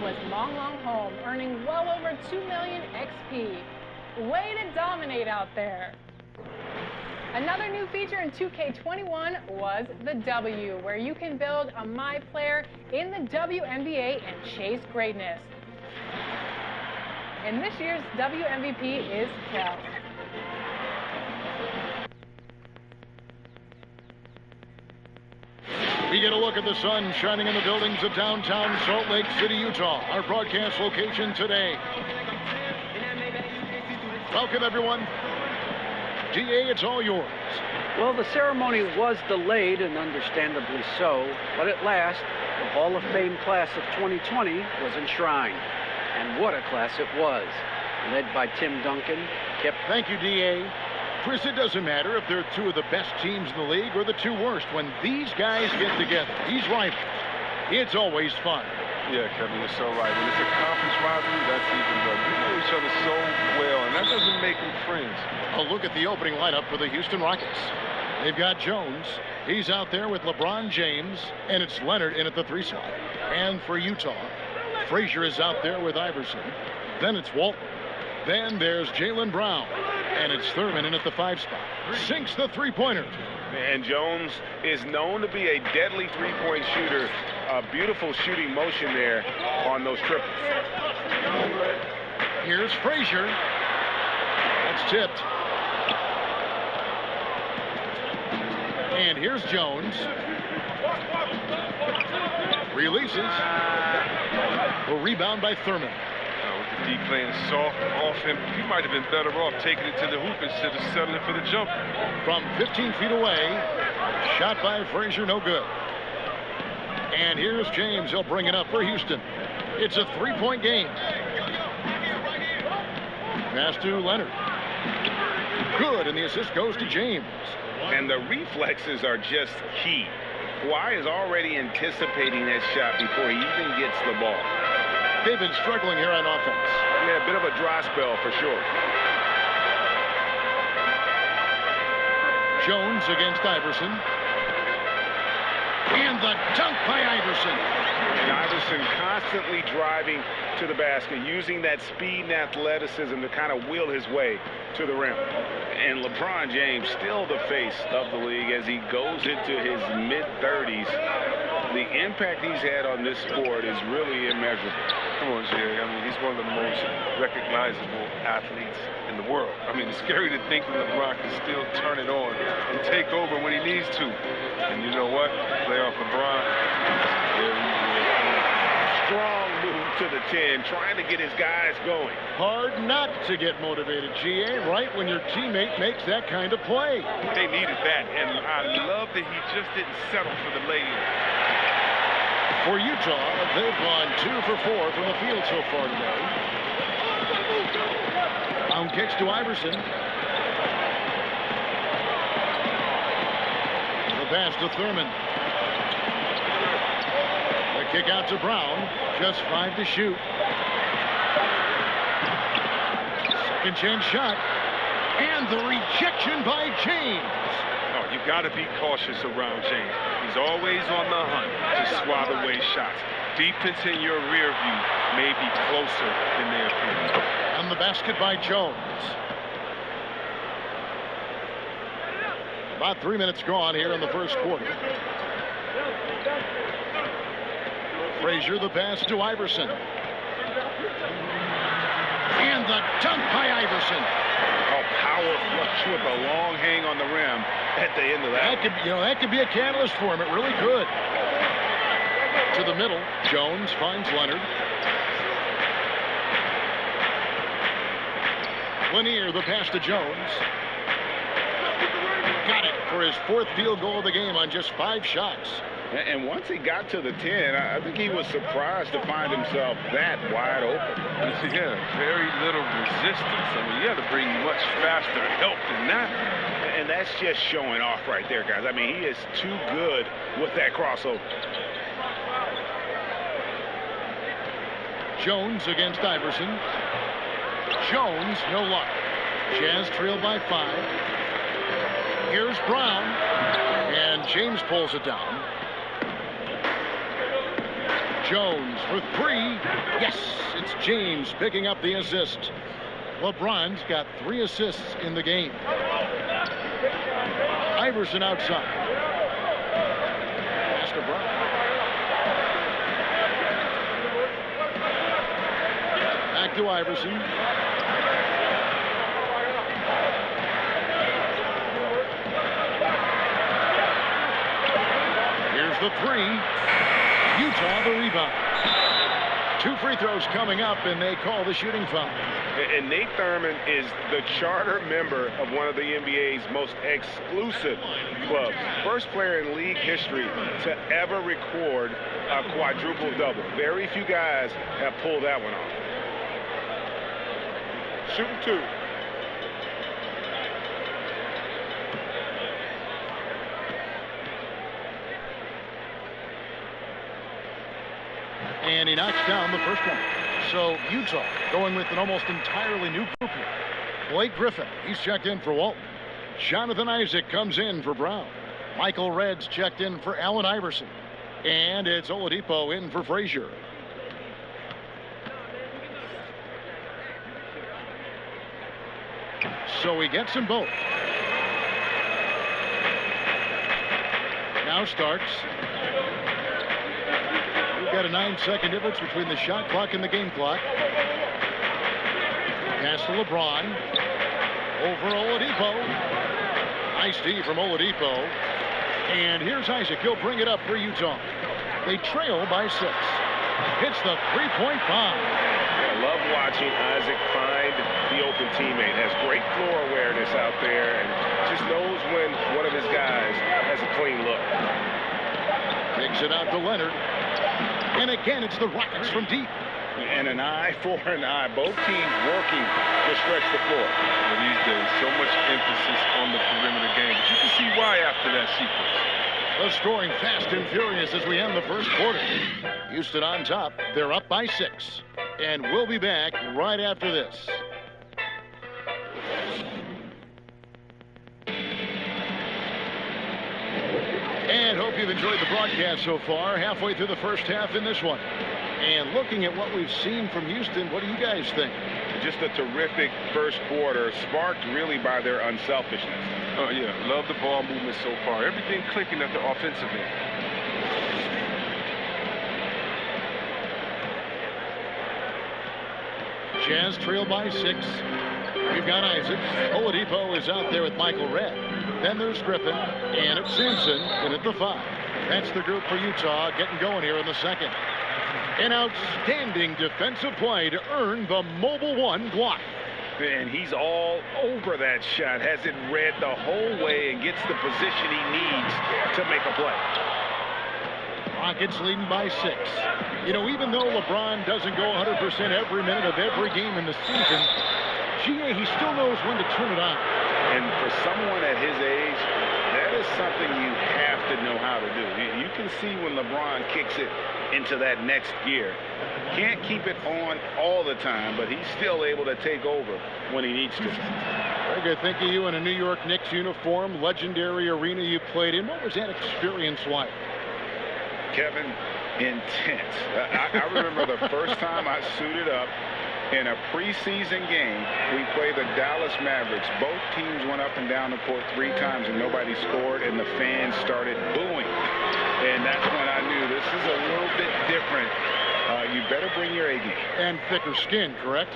was long home, earning well over 2 million XP. Way to dominate out there. Another new feature in 2K21 was the W, where you can build a My Player in the WNBA and chase greatness. And this year's WMVP is Kel. We get a look at the sun shining in the buildings of downtown Salt Lake City, Utah. Our broadcast location today. Welcome, everyone. DA, it's all yours. Well, the ceremony was delayed, and understandably so, but at last, the Hall of Fame class of 2020 was enshrined. And what a class it was. Led by Tim Duncan, Thank you, DA. Chris, it doesn't matter if they're two of the best teams in the league or the two worst. When these guys get together, these rivals, it's always fun. Yeah, Kevin, you're so right. When it's a conference rivalry, that's even better. We know each other so well, and that doesn't make them friends. A look at the opening lineup for the Houston Rockets. They've got Jones. He's out there with LeBron James, and it's Leonard in at the 3 slot. And for Utah, Frazier is out there with Iverson. Then it's Walton. Then there's Jaylen Brown, and it's Thurman in at the 5 spot. Sinks the three-pointer. And Jones is known to be a deadly three-point shooter. A beautiful shooting motion there on those triples. Here's Frazier. That's tipped. And here's Jones. Releases. A rebound by Thurman. With the D playing soft off him, he might have been better off taking it to the hoop instead of settling for the jumper. From 15 feet away, shot by Frazier, no good. And here's James. He'll bring it up for Houston. It's a 3-point game. Pass to Leonard. Good, and the assist goes to James. And the reflexes are just key. Kawhi is already anticipating that shot before he even gets the ball. They've been struggling here on offense. Yeah, a bit of a dry spell for sure. Jones against Iverson. And the dunk by Iverson. And Iverson constantly driving to the basket, using that speed and athleticism to kind of wheel his way to the rim. And LeBron James still the face of the league as he goes into his mid-30s. The impact he's had on this sport is really immeasurable. Come on, Jerry. I mean, he's one of the most recognizable athletes in the world. I mean, it's scary to think that LeBron can still turn it on and take over when he needs to. And you know what? Playoff LeBron, very good. Strong move to the 10, trying to get his guys going. Hard not to get motivated, GA, right when your teammate makes that kind of play. They needed that, and I love that he just didn't settle for the lay-in. For Utah, they've gone 2 for 4 from the field so far today. Down kicks to Iverson. The pass to Thurman. The kick out to Brown. Just 5 to shoot. Second chance shot. And the rejection by James. Oh, you got to be cautious around James. He's always on the hunt to swat away shots. Defense in your rear view may be closer than they appear. And the basket by Jones. About 3 minutes gone here in the first quarter. Frazier, the pass to Iverson. And the dunk by Iverson. Oh, power flush with a long hang on the rim at the end of that. That could be a catalyst for him. It really could. To the middle, Jones finds Leonard. Lanier, the pass to Jones. Got it for his 4th field goal of the game on just 5 shots. And once he got to the 10, I think he was surprised to find himself that wide open. Yeah, very little resistance. I mean, you had to bring much faster help than that. And that's just showing off right there, guys. I mean, he is too good with that crossover. Jones against Iverson. Jones, no luck. Jazz trailed by 5. Here's Brown. And James pulls it down. Jones for three. Yes, it's James picking up the assist. LeBron's got 3 assists in the game. Iverson outside. Pass to Brown. Back to Iverson. Here's the 3. Utah the rebound. 2 free throws coming up, and they call the shooting foul. And Nate Thurman is the charter member of one of the NBA's most exclusive clubs. First player in league history to ever record a quadruple double. Very few guys have pulled that one off. Shooting 2. And he knocks down the first one. So Utah going with an almost entirely new group here. Blake Griffin, he's checked in for Walton. Jonathan Isaac comes in for Brown. Michael Redd's checked in for Allen Iverson. And it's Oladipo in for Frazier. So he gets them both. Now starts. We've got a 9-second difference between the shot clock and the game clock. Pass to LeBron. Over Oladipo. Nice D from Oladipo. And here's Isaac. He'll bring it up for Utah. They trail by 6. Hits the three-point bomb. I love watching Isaac find the open teammate. Has great floor awareness out there and just knows when one of his guys has a clean look. Takes it out to Leonard. And again, it's the Rockets from deep. And an eye for an eye. Both teams working to stretch the floor. Well, these days, so much emphasis on the perimeter game. But you can see why after that sequence. The scoring fast and furious as we end the first quarter. Houston on top. They're up by 6. And we'll be back right after this. And hope you've enjoyed the broadcast so far. Halfway through the first half in this one. And looking at what we've seen from Houston, what do you guys think? Just a terrific first quarter, sparked really by their unselfishness. Oh, yeah. Love the ball movement so far. Everything clicking at the offensive end. Jazz trail by 6. We've got Isaac. Oladipo is out there with Michael Redd. Then there's Griffin. And it's Simpson in at the 5. That's the group for Utah getting going here in the second. An outstanding defensive play to earn the Mobile 1 block. And he's all over that shot. Has it read the whole way and gets the position he needs to make a play. Rockets leading by 6. You know, even though LeBron doesn't go 100% every minute of every game in the season, GA, he still knows when to turn it on. And for someone at his age, that is something you have to know how to do. You can see when LeBron kicks it into that next gear. Can't keep it on all the time, but he's still able to take over when he needs to. Very good. Think of you in a New York Knicks uniform, legendary arena you played in. What was that experience like? Kevin, intense. I remember the first time I suited up in a preseason game. We played the Dallas Mavericks. Both teams went up and down the court 3 times and nobody scored, and the fans started booing. And that's when I knew this is a little bit different. You better bring your A game. And thicker skin, correct?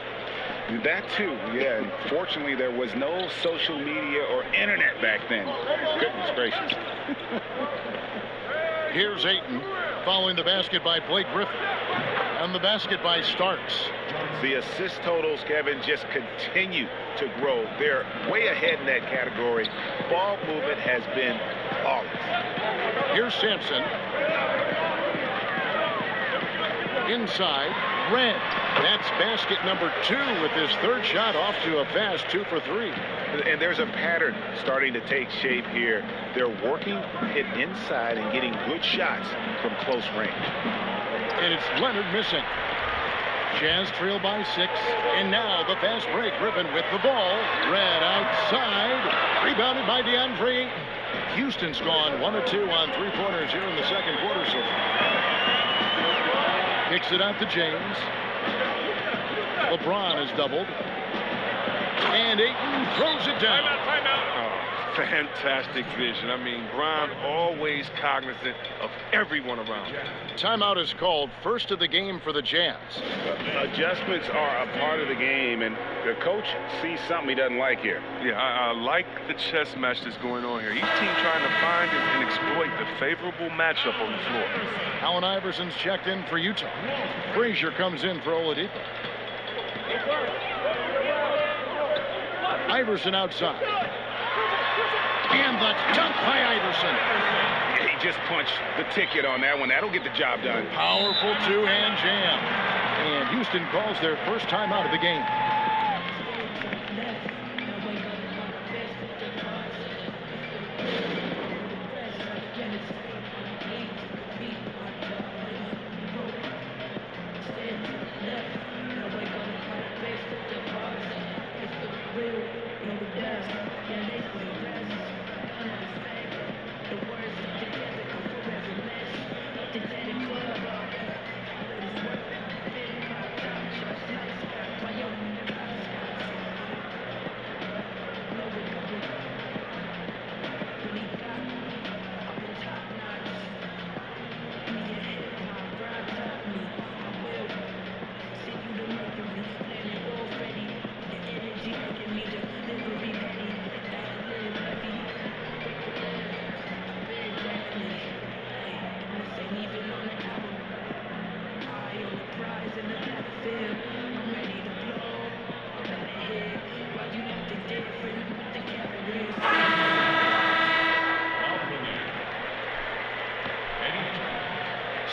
That too, yeah. And fortunately, there was no social media or internet back then. Goodness gracious. Here's Ayton following the basket by Blake Griffin. And the basket by Starks. The assist totals, Kevin, just continue to grow. They're way ahead in that category. Ball movement has been flawless. Here's Sampson. Inside, Red. That's basket number 2 with his 3rd shot off to a fast 2 for 3. And there's a pattern starting to take shape here. They're working it inside and getting good shots from close range. And it's Leonard missing. Jazz trail by 6. And now the fast break. Griffin with the ball. Red outside. Rebounded by DeAndre Ayton. Houston's gone 1 of 2 on 3-pointers here in the second quarter so far. Kicks it out to James. LeBron is doubled. And Ayton throws it down. Oh, fantastic vision. I mean, Bron always cognizant of everyone around him. Timeout is called, first of the game for the Jazz. Adjustments are a part of the game, and the coach sees something he doesn't like here. Yeah, I like the chess match that's going on here. Each team trying to find and exploit the favorable matchup on the floor. Allen Iverson's checked in for Utah. Frazier comes in for Oladipo. Iverson outside. And the dunk by Iverson. He just punched the ticket on that one. That'll get the job done. Powerful two-hand jam. And Houston calls their first timeout of the game.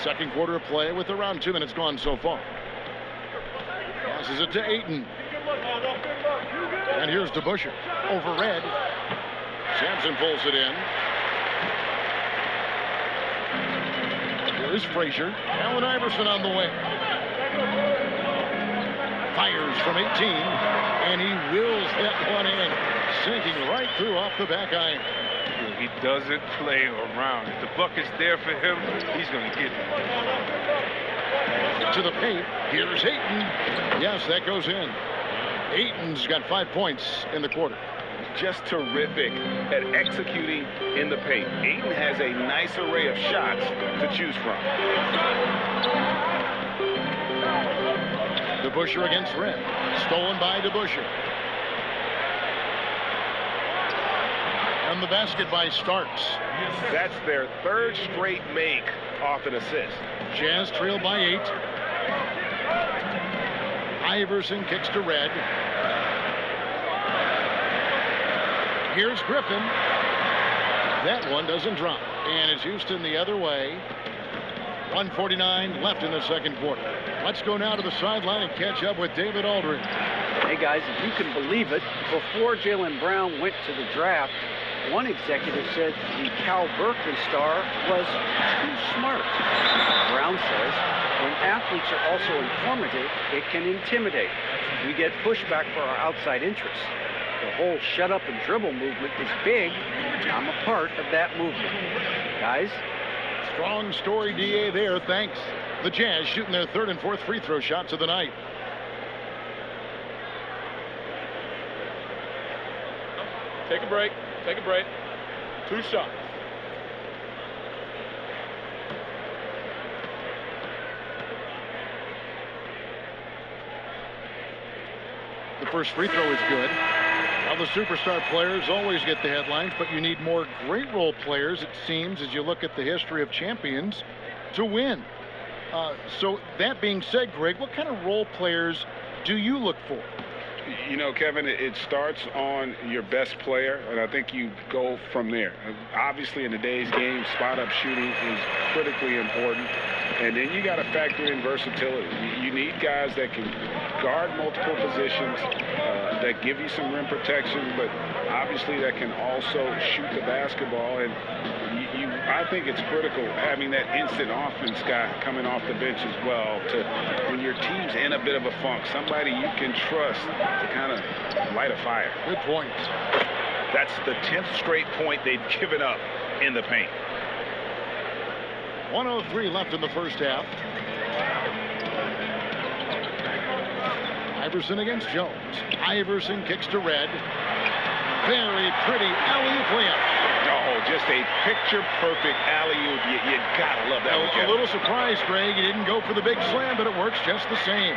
Second quarter of play with around 2 minutes gone so far. Passes it to Ayton. And here's DeBusschere over Red. Sampson pulls it in. Here's Frazier. Allen Iverson on the way. Fires from 18. And he wills that one in. Sinking right through off the back iron. He doesn't play around. If the bucket's there for him, he's going to get it. To the paint. Here's Ayton. Yes, that goes in. Ayton's got 5 points in the quarter. Just terrific at executing in the paint. Ayton has a nice array of shots to choose from. DeBusschere against Red. Stolen by DeBusschere. And the basket by Starks. That's their third straight make off an assist. Jazz trail by 8. Iverson kicks to Red. Here's Griffin. That one doesn't drop. And it's Houston the other way. 1:49 left in the second quarter. Let's go now to the sideline and catch up with David Aldridge. Hey, guys, if you can believe it, before Jaylen Brown went to the draft, one executive said the Cal Berkeley star was too smart. Brown says when athletes are also informative, it can intimidate. We get pushback for our outside interests. The whole shut up and dribble movement is big. I'm a part of that movement. Guys? Strong story, DA, there. Thanks. The Jazz shooting their third and fourth free throw shots of the night. Take a break. Take a break. 2 shots. The first free throw is good. Now the superstar players always get the headlines, but you need more great role players, it seems, as you look at the history of champions, to win. So that being said, Greg, what kind of role players do you look for? You know, Kevin, it starts on your best player, and I think you go from there. Obviously, in today's game, spot-up shooting is critically important, and then you got to factor in versatility. You need guys that can guard multiple positions, that give you some rim protection, but obviously that can also shoot the basketball. And I think it's critical having that instant offense guy coming off the bench as well, to when your team's in a bit of a funk, somebody you can trust to kind of light a fire. Good point. That's the 10th straight point they've given up in the paint. 1:03 left in the first half. Iverson against Jones. Iverson kicks to Red. Very pretty alley-oop layup. Oh, just a picture-perfect alley-oop. You gotta love that one. A little surprised, Greg. He didn't go for the big slam, but it works just the same.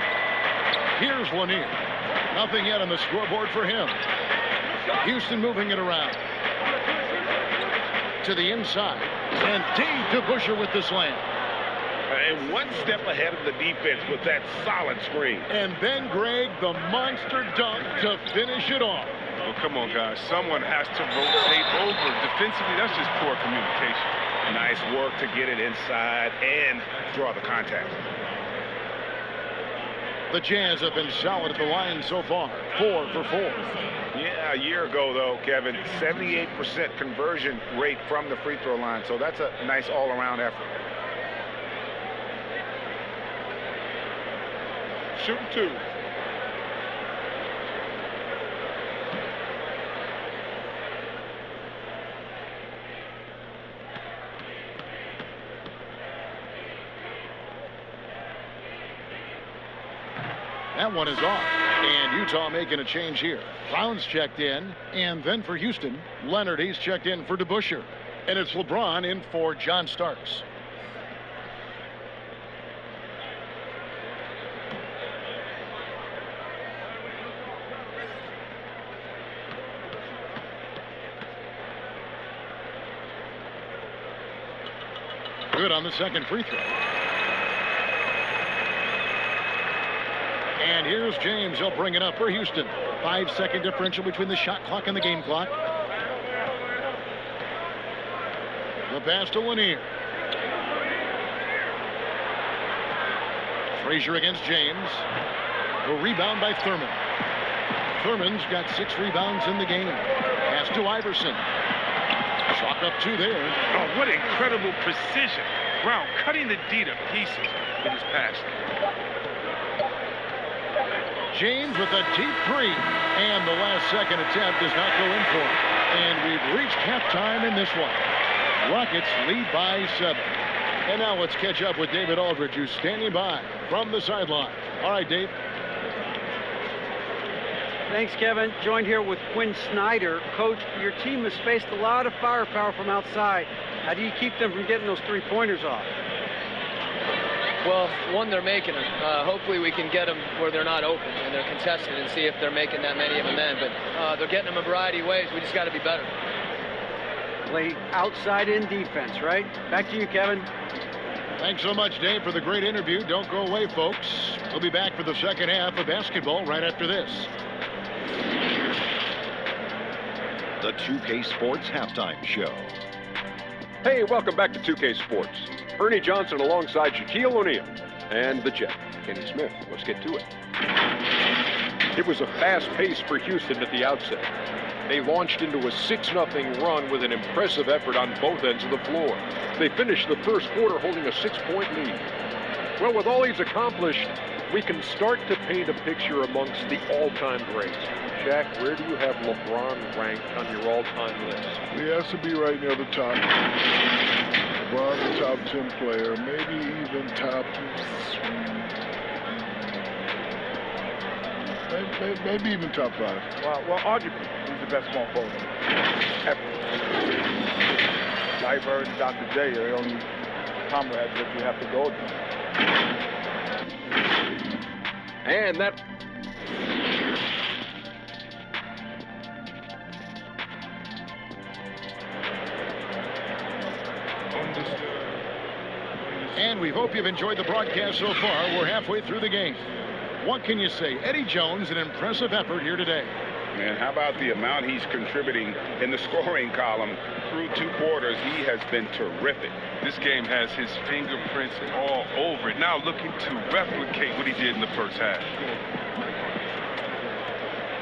Here's Lanier. Nothing yet on the scoreboard for him. Houston moving it around. To the inside. And deep to Busher with the slam. And one step ahead of the defense with that solid screen. And then, Greg, the monster dunk to finish it off. Oh, come on, guys. Someone has to rotate over. Defensively, that's just poor communication. Nice work to get it inside and draw the contact. The Jazz have been solid at the line so far. 4 for 4. Yeah, a year ago, though, Kevin, 78% conversion rate from the free throw line. So that's a nice all-around effort. Shooting 2. That one is off. And Utah making a change here. Brown's checked in. And then for Houston, Leonard, he's checked in for DeBusschere. And it's LeBron in for John Starks. Good on the second free throw. And here's James. He'll bring it up for Houston. 5-second differential between the shot clock and the game clock. The pass to Lanier. Frazier against James. The rebound by Thurman. Thurman's got 6 rebounds in the game. Pass to Iverson. Chalk up 2 there. Oh, what incredible precision. Brown cutting the D to pieces with his pass. James with a deep 3. And the last second attempt does not go in for him. And we've reached halftime in this one. Rockets lead by 7. And now let's catch up with David Aldridge, who's standing by from the sideline. All right, Dave. Thanks, Kevin. Joined here with Quinn Snyder. Coach, your team has faced a lot of firepower from outside. How do you keep them from getting those three-pointers off? Well, one, they're making them. Hopefully we can get them where they're not open and they're contested and see if they're making that many of them then. But they're getting them a variety of ways. We just got to be better. Play outside-in defense, right? Back to you, Kevin. Thanks so much, Dave, for the great interview. Don't go away, folks. We'll be back for the second half of basketball right after this. The 2K Sports Halftime Show. Hey, welcome back to 2K Sports. Ernie Johnson alongside Shaquille O'Neal and the Jet, Kenny Smith. Let's get to it. It was a fast pace for Houston at the outset. They launched into a 6-0 run with an impressive effort on both ends of the floor. They finished the first quarter holding a 6-point lead. Well, with all he's accomplished, we can start to paint a picture amongst the all-time greats. Jack, where do you have LeBron ranked on your all-time list? He has to be right near the top. LeBron, the top 10 player, maybe even top. Maybe even top 5. Well, arguably, he's the best small forward ever. Larry Bird and Dr. J are the only comrades that you have to go against. And that... And we hope you've enjoyed the broadcast so far. We're halfway through the game. What can you say? Eddie Jones, an impressive effort here today. Man, how about the amount he's contributing in the scoring column through 2 quarters? He has been terrific. This game has his fingerprints all over it. Now looking to replicate what he did in the first half.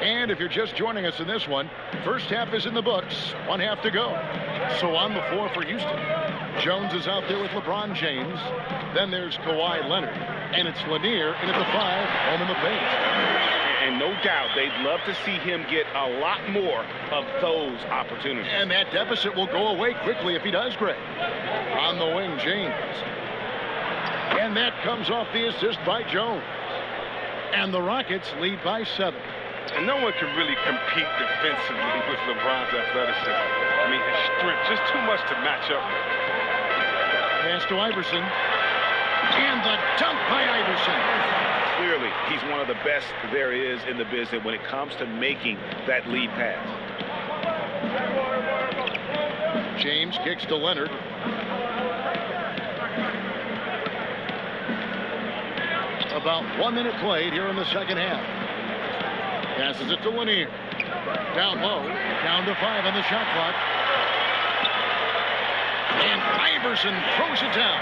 And if you're just joining us in this one, first half is in the books. 1 half to go. So on the floor for Houston, Jones is out there with LeBron James. Then there's Kawhi Leonard. And it's Lanier in at the 5, home in the paint. And no doubt they'd love to see him get a lot more of those opportunities. And that deficit will go away quickly if he does, Greg. On the wing, James. And that comes off the assist by Jones. And the Rockets lead by 7. And no one can really compete defensively with LeBron's athleticism. I mean, his strength, just too much to match up with. Pass to Iverson. And the dunk by Iverson. Clearly, he's one of the best there is in the business when it comes to making that lead pass. James kicks to Leonard. About 1 minute played here in the second half. Passes it to Lanier. Down low. Down to 5 on the shot clock. And Iverson throws it down.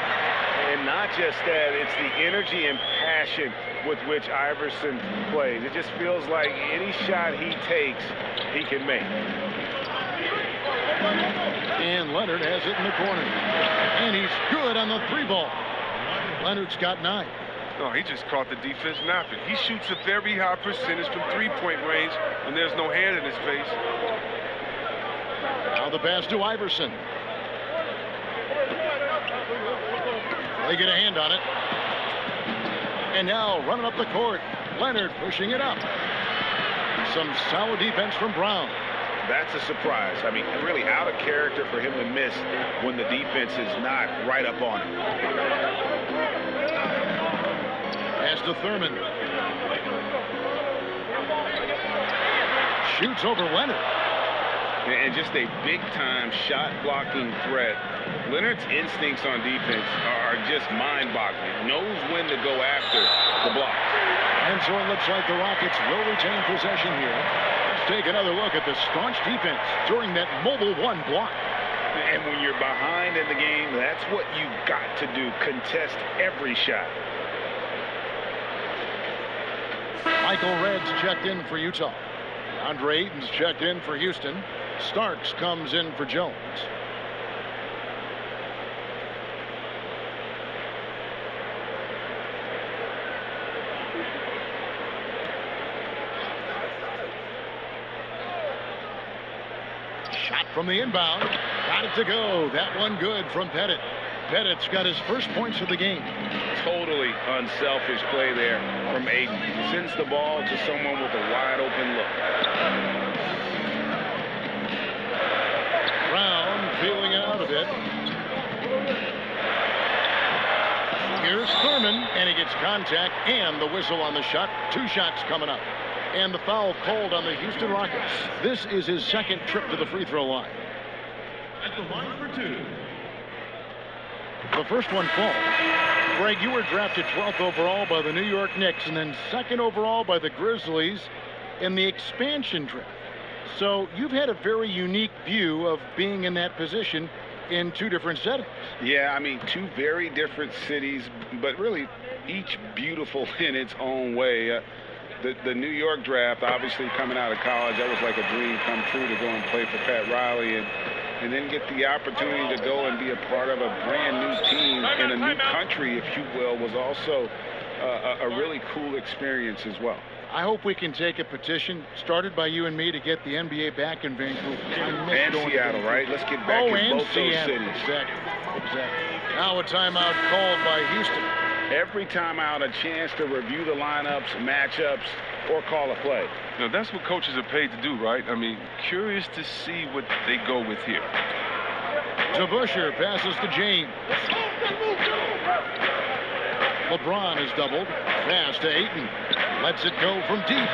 And not just that, it's the energy and passion with which Iverson plays. It just feels like any shot he takes, he can make. And Leonard has it in the corner. And he's good on the 3-ball. Leonard's got 9. No, he just caught the defense napping. He shoots a very high percentage from 3-point range when there's no hand in his face. Now the pass to Iverson. They get a hand on it. And now running up the court. Leonard pushing it up. Some solid defense from Brown. That's a surprise. I mean, really out of character for him to miss when the defense is not right up on him. Pass to Thurman. Shoots over Leonard. And just a big-time shot-blocking threat. Leonard's instincts on defense are just mind-boggling. Knows when to go after the block. And so it looks like the Rockets will retain possession here. Let's take another look at the staunch defense during that mobile 1 block. And when you're behind in the game, that's what you've got to do. Contest every shot. Michael Redd's checked in for Utah. Andre Ayton's checked in for Houston. Starks comes in for Jones. Shot from the inbound. Got it to go. That one good from Pettit. Pettit's got his first points of the game. Totally unselfish play there from Ayton. Sends the ball to someone with a wide open look. Brown feeling it out a bit. Here's Thurman, and he gets contact and the whistle on the shot. 2 shots coming up. And the foul called on the Houston Rockets. This is his second trip to the free throw line. At the line for 2. The first one falls. Greg, you were drafted 12th overall by the New York Knicks and then 2nd overall by the Grizzlies in the expansion draft. So you've had a very unique view of being in that position in 2 different settings. Yeah, I mean, 2 very different cities, but really each beautiful in its own way. The New York draft, obviously coming out of college, that was like a dream come true to go and play for Pat Riley and then get the opportunity to go and be a part of a brand new team in a new country, if you will, was also a really cool experience as well. I hope we can take a petition started by you and me to get the NBA back in Vancouver. And Seattle, right? Let's get back in both those cities. Exactly. Now a timeout called by Houston. Every timeout, a chance to review the lineups, matchups, or call a play. Now, that's what coaches are paid to do, right? I mean, curious to see what they go with here. To Busher, passes to James. LeBron is doubled. Pass to Ayton. Lets it go from deep.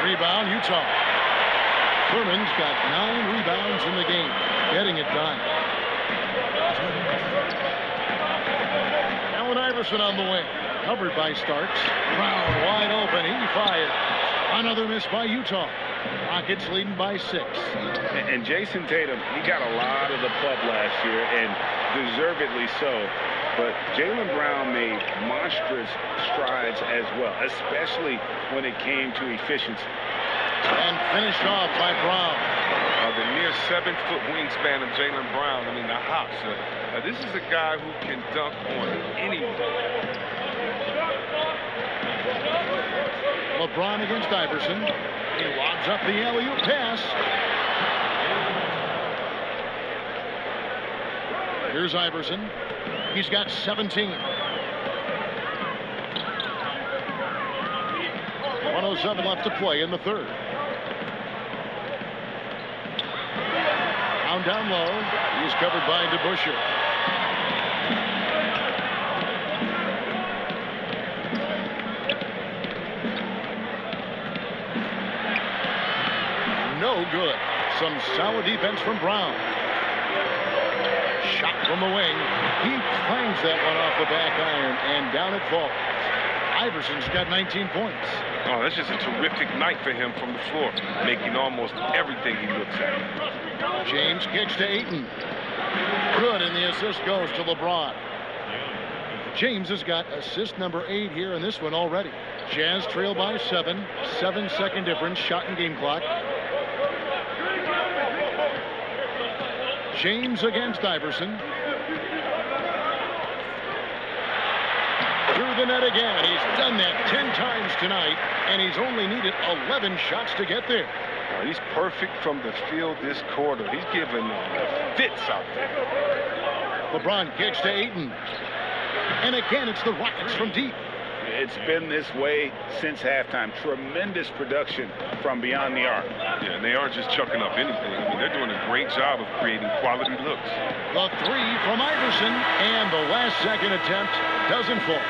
Rebound, Utah. Thurman's got 9 rebounds in the game. Getting it done. Allen Iverson on the wing. Covered by Starks. Brown wide open. He fires. Another miss by Utah. Rockets leading by 6. And Jason Tatum, he got a lot of the pub last year, and deservedly so. But Jaylen Brown made monstrous strides as well, especially when it came to efficiency. And finished off by Brown. The near 7-foot wingspan of Jaylen Brown. I mean, the hops. This is a guy who can dunk on anyone. LeBron against Iverson. He lobs up the alley-oop pass. Here's Iverson. He's got 17. 4:07 left to play in the third. Down low. He's covered by DeBusschere. No good. Some solid defense from Brown. Shot from the wing. He clangs that one off the back iron, and down it falls. Iverson's got 19 points. Oh, that's just a terrific night for him from the floor, making almost everything he looks at. James kicks to Ayton. Good, and the assist goes to LeBron. James has got assist number 8 here in this one already. Jazz trail by 7. 7-second difference, shot and game clock. James against Iverson. Through the net again. He's done that 10 times tonight, and he's only needed 11 shots to get there. He's perfect from the field this quarter. He's giving fits out there. LeBron kicks to Ayton. And again, it's the Rockets from deep. It's been this way since halftime. Tremendous production from beyond the arc. Yeah, and they aren't just chucking up anything. I mean, they're doing a great job of creating quality looks. The 3 from Iverson, and the last second attempt doesn't fall.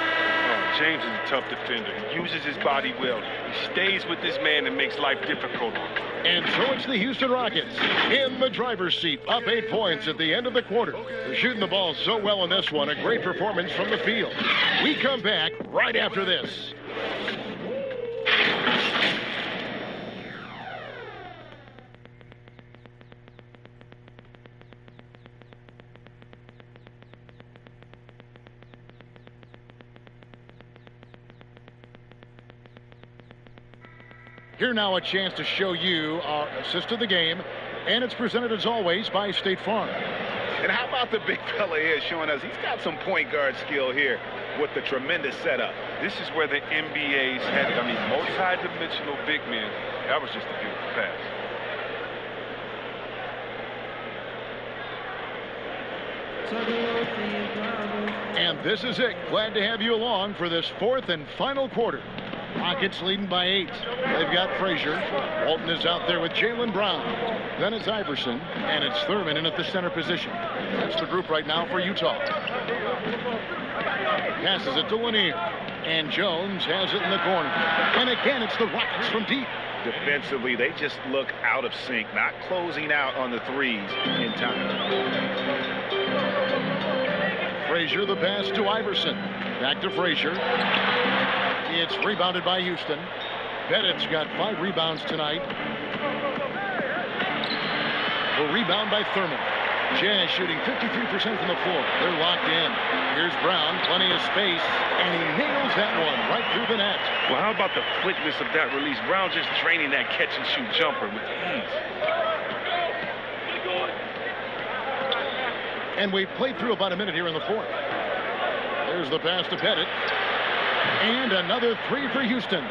James is a tough defender. He uses his body well. He stays with this man and makes life difficult on him. And so it's the Houston Rockets in the driver's seat, up 8 points at the end of the quarter. They're shooting the ball so well in this one. A great performance from the field. We come back right after this. Here now a chance to show you our assist of the game, and it's presented as always by State Farm. And how about the big fella here showing us he's got some point guard skill here with the tremendous setup. This is where the NBA's had, I mean, multi-dimensional big men. That was just a beautiful pass. And this is it. Glad to have you along for this 4th and final quarter. Rockets leading by 8. They've got Frazier. Walton is out there with Jaylen Brown. Then it's Iverson, and it's Thurman in at the center position. That's the group right now for Utah. Passes it to Lanier. And Jones has it in the corner. And again, it's the Rockets from deep. Defensively, they just look out of sync, not closing out on the threes in time. Frazier, the pass to Iverson. Back to Frazier. It's rebounded by Houston. Bennett's got 5 rebounds tonight. The rebound by Thurman. Jazz shooting 53% from the floor. They're locked in. Here's Brown, plenty of space, and he nails that one right through the net. Well, how about the quickness of that release? Brown just draining that catch-and-shoot jumper with ease. And we've played through about a minute here in the 4th. There's the pass to Pettit. And another 3 for Houston.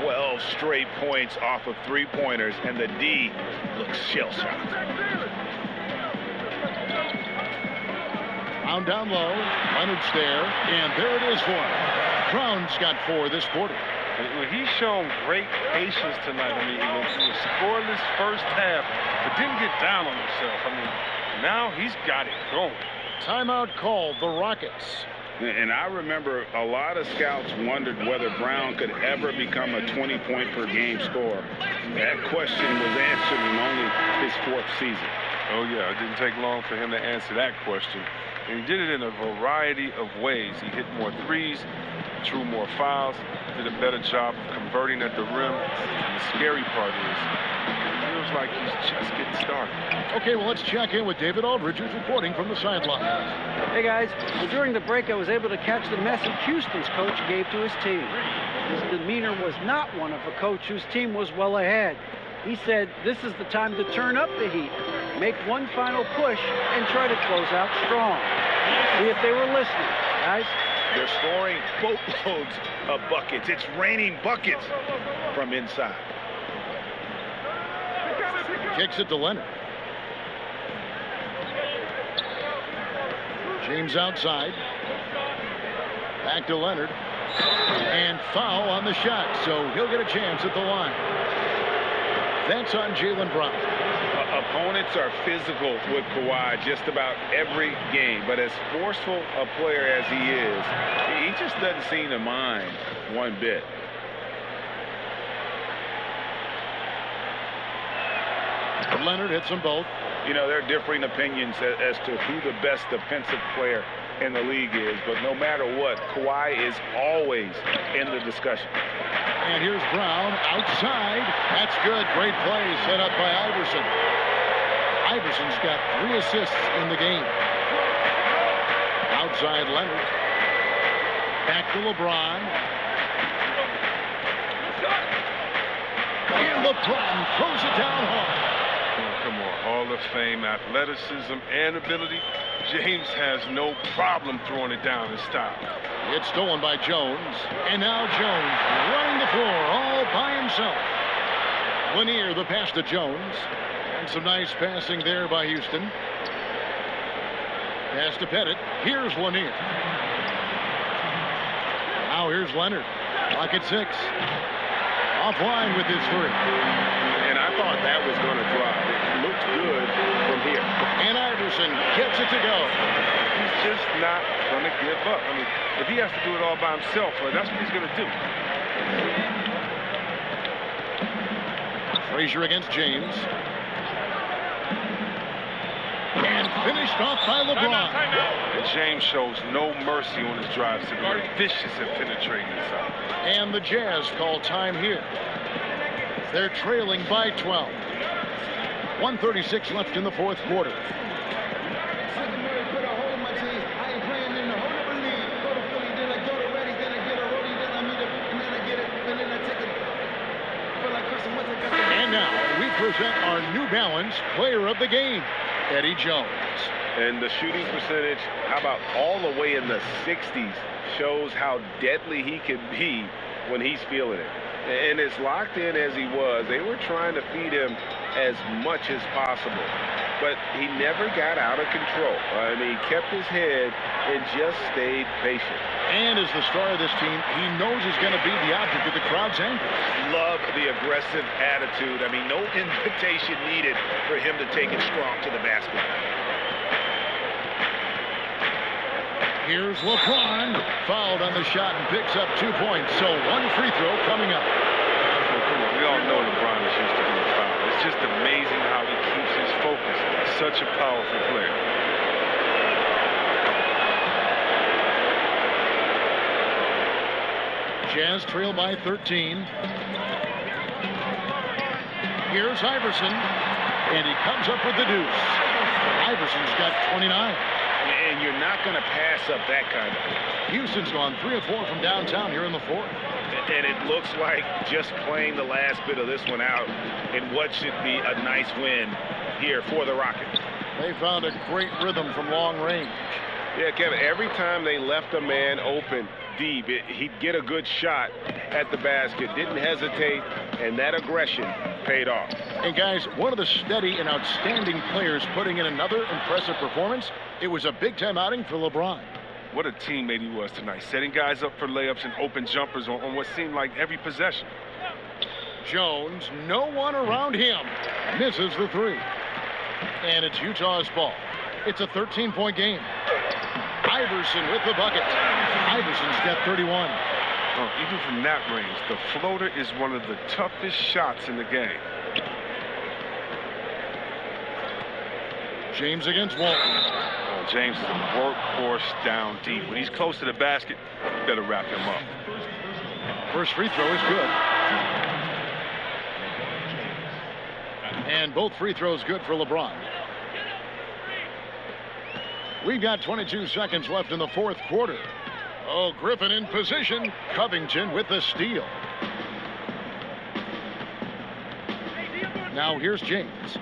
12 straight points off of 3-pointers, and the D looks shell-shocked. Brown down low. Leonard's there, and there it is for him. Brown's got 4 this quarter. He's shown great patience tonight. I mean, he went through a scoreless first half, but didn't get down on himself. I mean, now he's got it going. Timeout called, the Rockets. And I remember a lot of scouts wondered whether Brown could ever become a 20-point-per-game scorer. That question was answered in only his 4th season. Oh, yeah, it didn't take long for him to answer that question. And he did it in a variety of ways. He hit more threes, drew more fouls, did a better job of converting at the rim. And the scary part is, it feels like he's just getting started. Okay, well, let's check in with David Aldridge, who's reporting from the sideline. Hey, guys. Well, during the break, I was able to catch the message Houston's coach gave to his team. His demeanor was not one of a coach whose team was well ahead. He said, this is the time to turn up the heat, make one final push, and try to close out strong. See if they were listening, guys. They're scoring boatloads of buckets. It's raining buckets from inside. Kicks it to Leonard. James outside. Back to Leonard. And foul on the shot, so he'll get a chance at the line. That's on Jaylen Brown. Opponents are physical with Kawhi just about every game, but as forceful a player as he is, he just doesn't seem to mind one bit. Leonard hits them both. You know, there are differing opinions as to who the best defensive player in the league is, but no matter what, Kawhi is always in the discussion. And here's Brown outside. That's good. Great play set up by Iverson. Iverson's got 3 assists in the game. Outside Leonard. Back to LeBron. And LeBron throws it down hard. Come on, Hall of Fame athleticism and ability. James has no problem throwing it down in style. It's stolen by Jones. And now Jones running the floor all by himself. Lanier the pass to Jones. And some nice passing there by Houston. Pass to Pettit. Here's Lanier. Now here's Leonard. Clock at 6. Offline with his 3. And I thought that was going to drop. It looked good from here. And Iverson gets it to go. He's just not going to give up. I mean, if he has to do it all by himself, that's what he's going to do. Frazier against James. And finished off by LeBron. And James shows no mercy on his drives to the rim. Vicious at penetrating inside. And the Jazz call time here. They're trailing by 12. 1:36 left in the 4th quarter. And now we present our New Balance Player of the Game, Eddie Jones. And the shooting percentage, how about all the way in the 60s, shows how deadly he can be when he's feeling it. And as locked in as he was, they were trying to feed him as much as possible. But he never got out of control. I mean, he kept his head and just stayed patient. And as the star of this team, he knows he's going to be the object of the crowd's anger. Love the aggressive attitude. I mean, no invitation needed for him to take it strong to the basket. Here's LeBron, fouled on the shot and picks up 2 points. So 1 free throw coming up. Oh, come on. We all know LeBron is used to being fouled. It's just amazing how he keeps his focus. Such a powerful player. Jazz trail by 13. Here's Iverson, and he comes up with the deuce. Iverson's got 29. And you're not going to pass up that kind of thing. Houston's gone 3 of 4 from downtown here in the 4th. And it looks like just playing the last bit of this one out in what should be a nice win here for the Rockets. They found a great rhythm from long range. Yeah, Kevin, every time they left a man open deep, he'd get a good shot at the basket, didn't hesitate, and that aggression paid off. And guys, one of the steady and outstanding players putting in another impressive performance. It was a big-time outing for LeBron. What a teammate he was tonight, setting guys up for layups and open jumpers on what seemed like every possession. Jones, no one around him, misses the 3. And it's Utah's ball. It's a 13-point game. Iverson with the bucket. Iverson's got 31. Oh, even from that range, the floater is one of the toughest shots in the game. James against Walton. Oh, James is a workhorse down deep. When he's close to the basket, you better wrap him up. First free throw is good. And both free throws good for LeBron. We've got 22 seconds left in the 4th quarter. Oh, Griffin in position. Covington with the steal. Now here's James.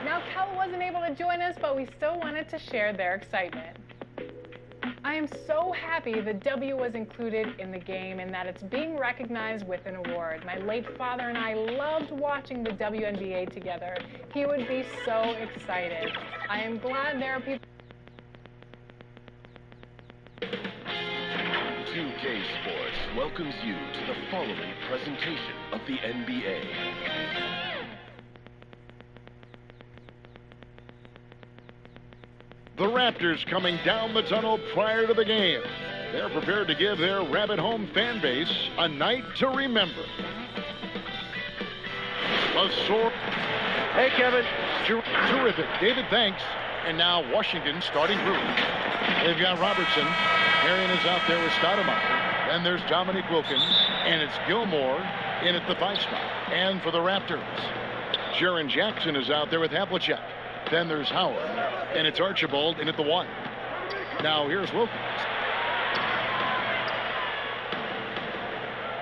Now, Cal wasn't able to join us, but we still wanted to share their excitement. I am so happy the W was included in the game and that it's being recognized with an award. My late father and I loved watching the WNBA together. He would be so excited. I am glad there are people. 2K Sports welcomes you to the following presentation of the NBA. The Raptors coming down the tunnel prior to the game. They're prepared to give their Rabbit Home fan base a night to remember. Hey, Kevin. Terrific. David, thanks. And now Washington starting group. They've got Robertson. Marion is out there with Stoudemire. Then there's Dominique Wilkins. And it's Gilmore in at the 5 spot. And for the Raptors, Jaren Jackson is out there with Havlicek. Then there's Howard, and it's Archibald in at the 1. Now here's Wilkins.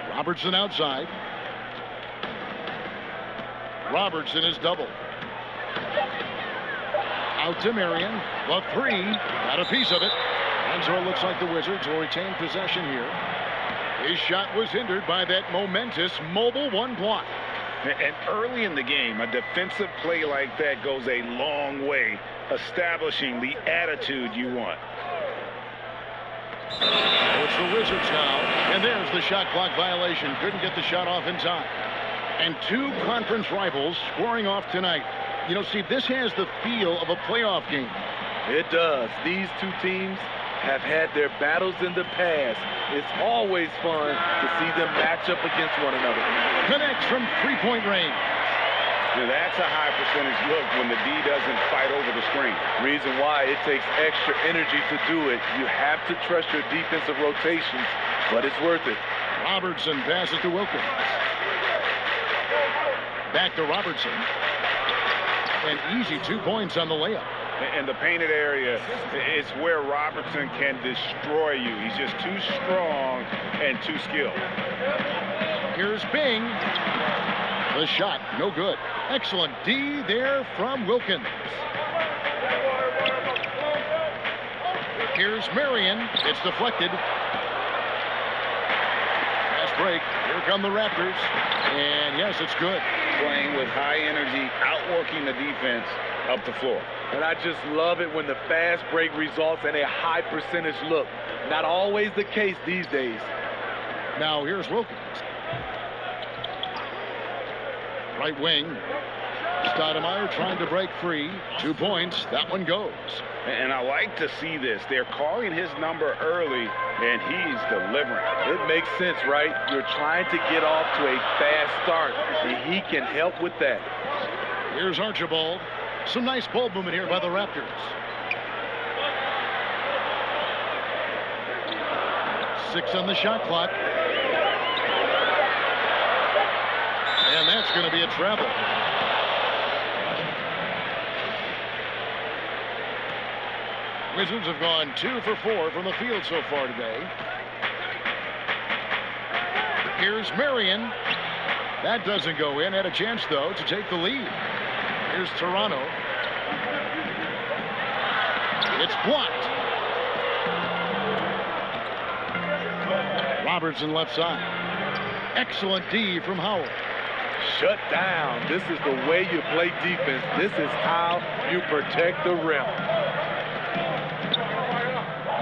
Robertson outside. Robertson is double. Out to Marion. The 3. Got a piece of it. And so it looks like the Wizards will retain possession here. His shot was hindered by that momentous mobile 1 block. And early in the game, a defensive play like that goes a long way, establishing the attitude you want. Oh, it's the Wizards now. And there's the shot clock violation. Couldn't get the shot off in time. And 2 conference rivals scoring off tonight. You know, Steve, this has the feel of a playoff game. It does. These 2 teams have had their battles in the past. It's always fun to see them match up against one another. Connects from 3-point range. Now that's a high percentage look when the D doesn't fight over the screen. Reason why it takes extra energy to do it. You have to trust your defensive rotations, but it's worth it. Robertson passes to Wilkins. Back to Robertson. An easy 2 points on the layup. And the painted area is where Robertson can destroy you. He's just too strong and too skilled. Here's Bing. The shot, no good. Excellent D there from Wilkins. Here's Marion. It's deflected. Fast break. Here come the Raptors. And yes, it's good. Playing with high energy, outworking the defense up the floor. And I just love it when the fast break results in a high percentage look. Not always the case these days. Now here's Wilkins. Right wing. Stoudemire trying to break free. 2 points. That one goes. And I like to see this. They're calling his number early, and he's delivering. It makes sense, right? You're trying to get off to a fast start, and he can help with that. Here's Archibald. Some nice ball movement here by the Raptors. Six on the shot clock. And that's going to be a travel. Wizards have gone 2 for 4 from the field so far today. Here's Marion. That doesn't go in. Had a chance, though, to take the lead. Here's Toronto. It's blocked. Robertson left side. Excellent D from Howard. Shut down. This is the way you play defense. This is how you protect the rim.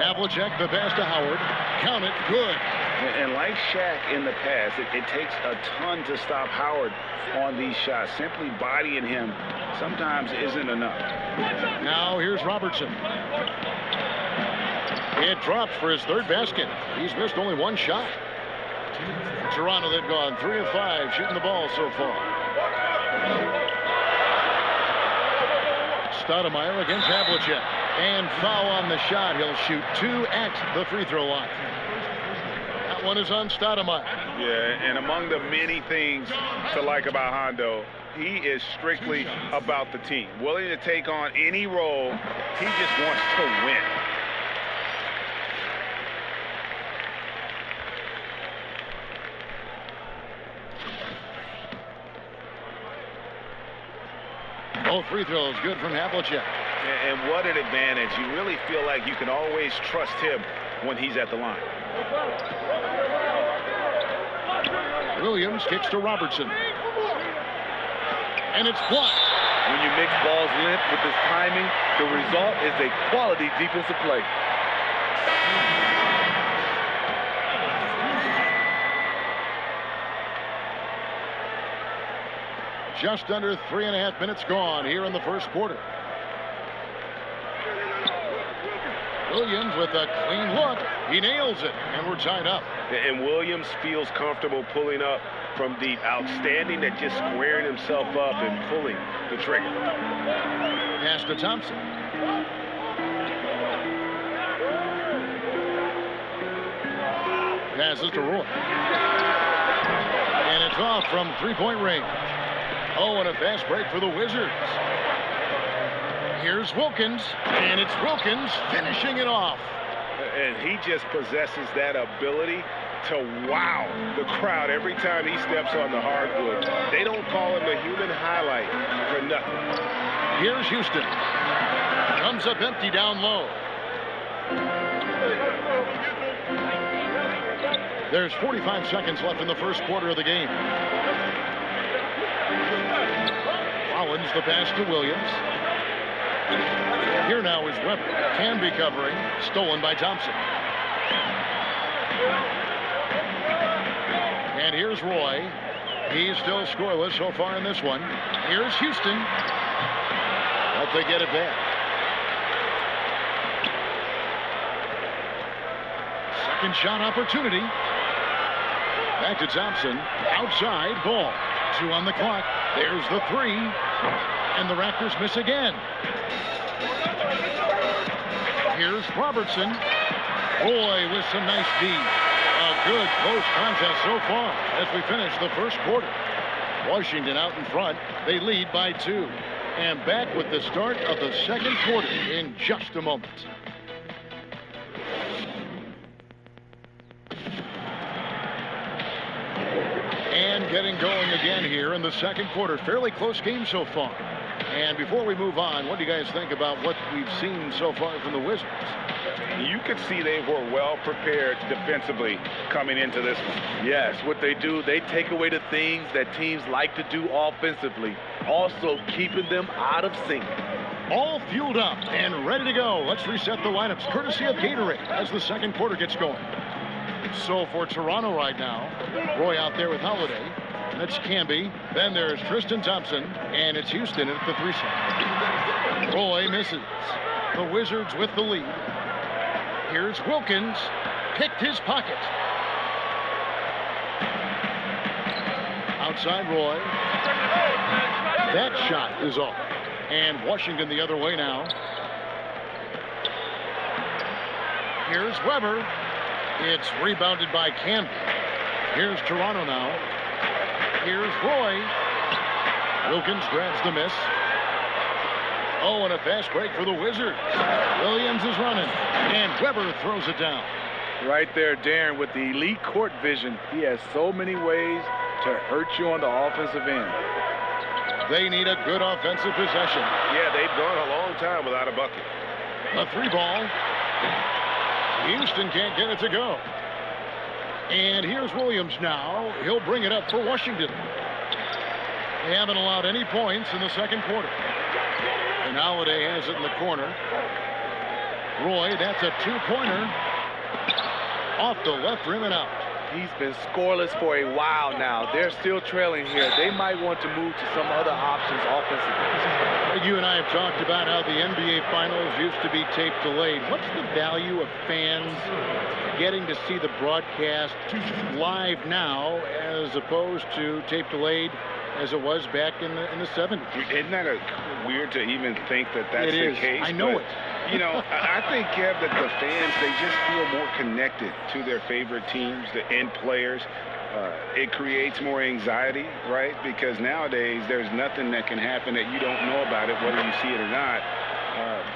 Havlicek, the pass to Howard. Count it. Good. And like Shaq in the past, it takes a ton to stop Howard on these shots. Simply bodying him sometimes isn't enough. Now here's Robertson. It drops for his third basket. He's missed only one shot. Toronto, they've gone 3 of 5 shooting the ball so far. Stoudemire against Havlicek. And foul on the shot. He'll shoot 2 at the free throw line. That one is on Stoudemire. Yeah, and among the many things to like about Hondo, he is strictly about the team. Willing to take on any role. He just wants to win. Both free throws good from Havlicek. And what an advantage. You really feel like you can always trust him when he's at the line. Williams kicks to Robertson. And it's blocked. When you mix balls length with this timing, the result is a quality defensive play. Just under 3.5 minutes gone here in the first quarter. Williams with a clean look. He nails it, and we're tied up. And Williams feels comfortable pulling up from deep. Outstanding at just squaring himself up and pulling the trigger. Pass to Thompson. Passes to Roy. And it's off from three-point range. Oh, and a fast break for the Wizards. Here's Wilkins, and it's Wilkins finishing it off. And he just possesses that ability to wow the crowd every time he steps on the hardwood. They don't call him the human highlight for nothing. Here's Houston. Comes up empty down low. There's 45 seconds left in the first quarter of the game. Collins the pass to Williams. Here now is Weber. Can be covering. Stolen by Thompson. And here's Roy. He's still scoreless so far in this one. Here's Houston. But they get it back. Second shot opportunity. Back to Thompson. Outside ball. 2 on the clock. There's the 3. And the Raptors miss again. Here's Robertson. Roy with some nice D. A good close contest so far as we finish the first quarter. Washington out in front. They lead by 2. And back with the start of the second quarter in just a moment. And getting going again here in the second quarter. Fairly close game so far. And before we move on, what do you guys think about what we've seen so far from the Wizards? You could see they were well prepared defensively coming into this one. Yes, what they do, they take away the things that teams like to do offensively, also keeping them out of sync. All fueled up and ready to go. Let's reset the lineups courtesy of Gatorade as the second quarter gets going. So for Toronto right now, Roy out there with Holiday. That's Camby. Then there's Tristan Thompson, and it's Houston at the 3 slot. Roy misses. The Wizards with the lead. Here's Wilkins. Picked his pocket. Outside Roy. That shot is off. And Washington the other way now. Here's Weber. It's rebounded by Camby. Here's Toronto now. Here's Roy. Wilkins grabs the miss. Oh, and a fast break for the Wizards. Williams is running, and Weber throws it down. Right there, Darren, with the elite court vision. He has so many ways to hurt you on the offensive end. They need a good offensive possession. Yeah, they've gone a long time without a bucket. A 3 ball. Houston can't get it to go. And here's Williams now. He'll bring it up for Washington. They haven't allowed any points in the second quarter. And Holiday has it in the corner. Roy, that's a 2-pointer. Off the left rim and out. He's been scoreless for a while now. They're still trailing here. They might want to move to some other options offensively. You and I have talked about how the NBA Finals used to be tape delayed. What's the value of fans getting to see the broadcast live now as opposed to tape delayed as it was back in the 70s? Isn't that weird to even think that that's the case? I know it. You know, I think, Kev, that the fans, they just feel more connected to their favorite teams and players. It creates more anxiety, right? Because nowadays there's nothing that can happen that you don't know about it, whether you see it or not.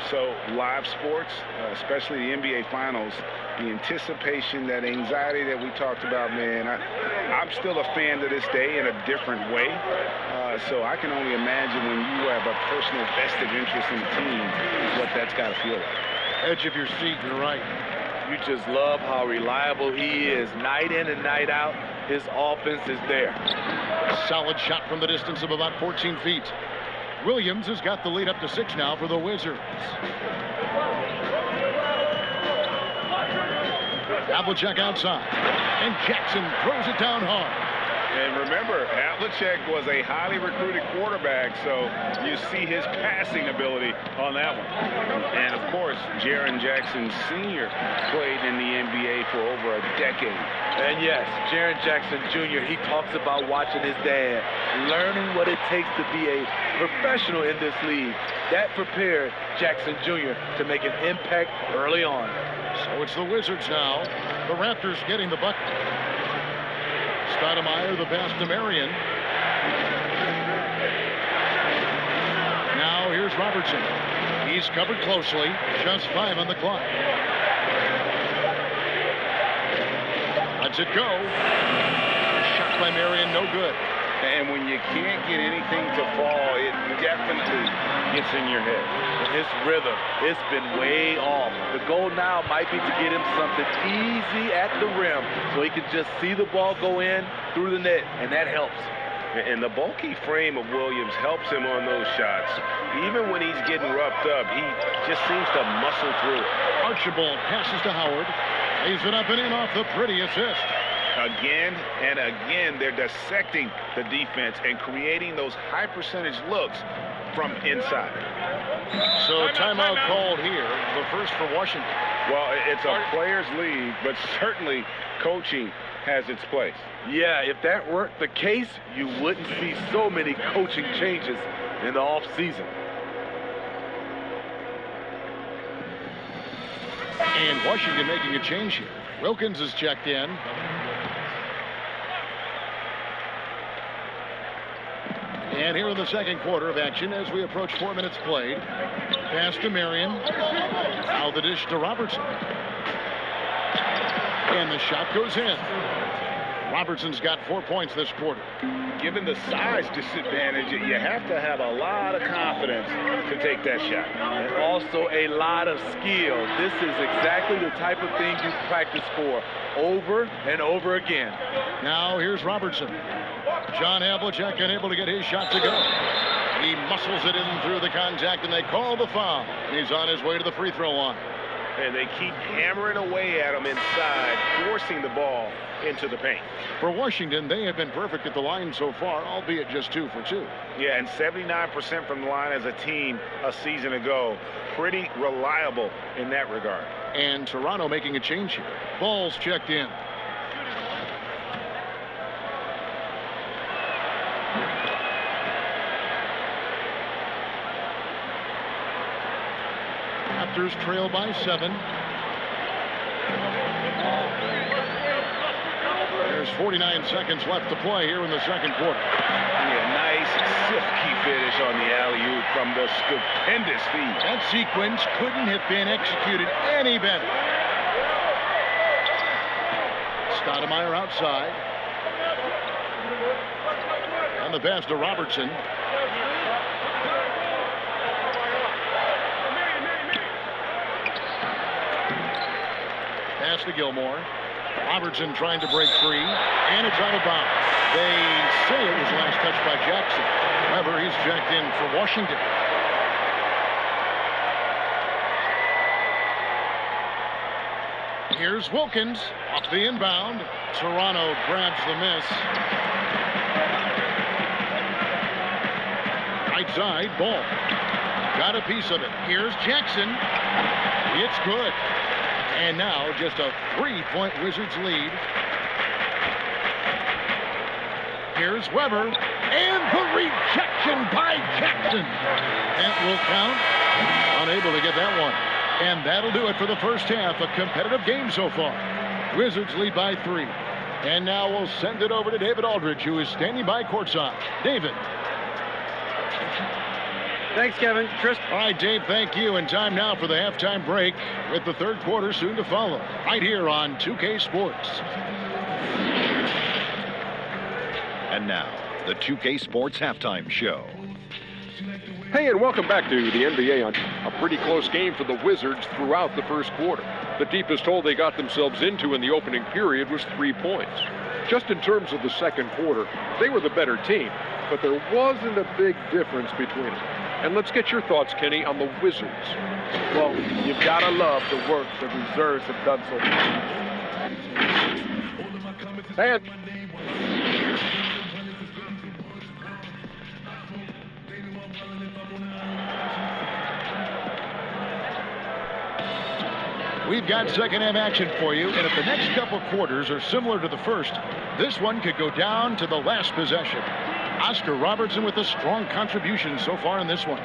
So live sports, especially the NBA Finals, the anticipation, that anxiety that we talked about, man, I'm still a fan to this day in a different way. So I can only imagine when you have a personal vested interest in the team, what that's got to feel like. Edge of your seat, you're right. You just love how reliable he is night in and night out. His offense is there. Solid shot from the distance of about 14 feet. Williams has got the lead up to 6 now for the Wizards. Havlicek outside, and Jackson throws it down hard. And remember, Havlicek was a highly recruited quarterback, so you see his passing ability on that one. And, of course, Jaren Jackson Sr. played in the NBA for over a decade. And, yes, Jaren Jackson Jr., he talks about watching his dad, learning what it takes to be a professional in this league. That prepared Jackson Jr. to make an impact early on. So it's the Wizards now. The Raptors getting the bucket. Stoudemire, the pass to Marion. Now here's Robertson. He's covered closely. Just 5 on the clock. Lets it go. Shot by Marion, no good. And when you can't get anything to fall, it definitely gets in your head. His rhythm, it's been way off. The goal now might be to get him something easy at the rim so he can just see the ball go in through the net, and that helps. And the bulky frame of Williams helps him on those shots. Even when he's getting roughed up, he just seems to muscle through it. Archibald passes to Howard. Lays it up and in off the pretty assist. Again and again, they're dissecting the defense and creating those high percentage looks from inside. So timeout called here, the first for Washington. Well, it's a players' league, but certainly coaching has its place. Yeah, if that weren't the case, you wouldn't see so many coaching changes in the offseason. And Washington making a change here. Wilkins is checked in. And here in the second quarter of action as we approach 4 minutes played. Pass to Marion. Now the dish to Robertson. And the shot goes in. Robertson's got 4 points this quarter. Given the size disadvantage, you have to have a lot of confidence to take that shot. And also a lot of skill. This is exactly the type of thing you practice for over and over again. Now here's Robertson. John Havlicek unable to get his shot to go. He muscles it in through the contact, and they call the foul. He's on his way to the free throw line. And they keep hammering away at him inside, forcing the ball into the paint. For Washington, they have been perfect at the line so far, albeit just 2 for 2. Yeah, and 79% from the line as a team a season ago. Pretty reliable in that regard. And Toronto making a change here. Ball's checked in. Raptors trail by 7. There's 49 seconds left to play here in the second quarter. Yeah, nice silky finish on the alley-oop from the stupendous feed. That sequence couldn't have been executed any better. Stoudemire outside. And the pass to Robertson. Pass to Gilmore. Robertson trying to break free, and it's out of bounds. They say it was last touched by Jackson. However, he's checked in for Washington. Here's Wilkins off the inbound. Toronto grabs the miss. Right side, Ball. Got a piece of it. Here's Jackson. It's good. And now just a 3-point Wizards lead. Here's Weber. And the rejection by Jackson. That will count. Unable to get that one. And that'll do it for the first half. A competitive game so far. Wizards lead by 3. And now we'll send it over to David Aldridge, who is standing by courtside. David. Thanks, Kevin. Tristan. All right, Dave, thank you. And time now for the halftime break with the third quarter soon to follow. Right here on 2K Sports. And now, the 2K Sports Halftime Show. Hey, and welcome back to the NBA on a pretty close game for the Wizards throughout the first quarter. The deepest hole they got themselves into in the opening period was 3 points. Just in terms of the second quarter, they were the better team, but there wasn't a big difference between them. And let's get your thoughts, Kenny, on the Wizards. Well, you've got to love the work the reserves have done so far. And we've got second half action for you, and if the next couple quarters are similar to the first, this one could go down to the last possession. Oscar Robertson with a strong contribution so far in this one.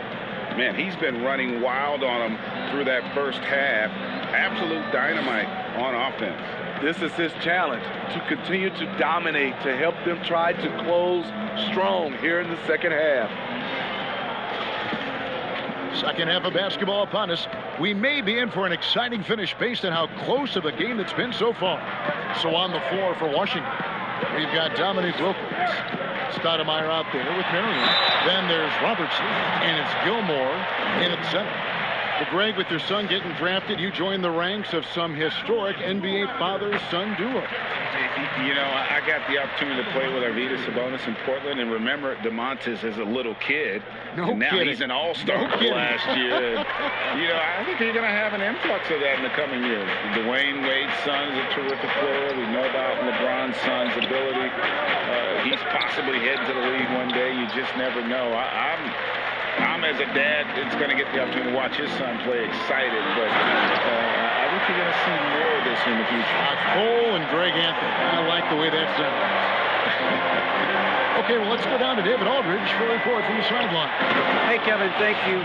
Man, he's been running wild on them through that first half. Absolute dynamite on offense. This is his challenge, to continue to dominate, to help them try to close strong here in the second half. Second half of basketball upon us. We may be in for an exciting finish based on how close of a game it's been so far. So on the floor for Washington, we've got Dominique Wilkins. Stoudemire out there with Marion. Then there's Robertson, and it's Gilmore in at center. Well, Greg, with your son getting drafted, you joined the ranks of some historic NBA father-son duo. You know, I got the opportunity to play with Arvydas Sabonis in Portland, and remember DeMontis as a little kid. No and now kidding. he's an all-star last year. You know, I think you're going to have an influx of that in the coming years. Dwayne Wade's son is a terrific player. We know about LeBron's son's ability. He's possibly heading to the league one day. You just never know. I'm as a dad, it's going to get the opportunity to watch his son play excited, but I think you're going to see more of this in the future. Cole and Greg Anthony. I like the way that sounds. Okay, well, let's go down to David Aldridge for a report from the sideline. Hey, Kevin, thank you.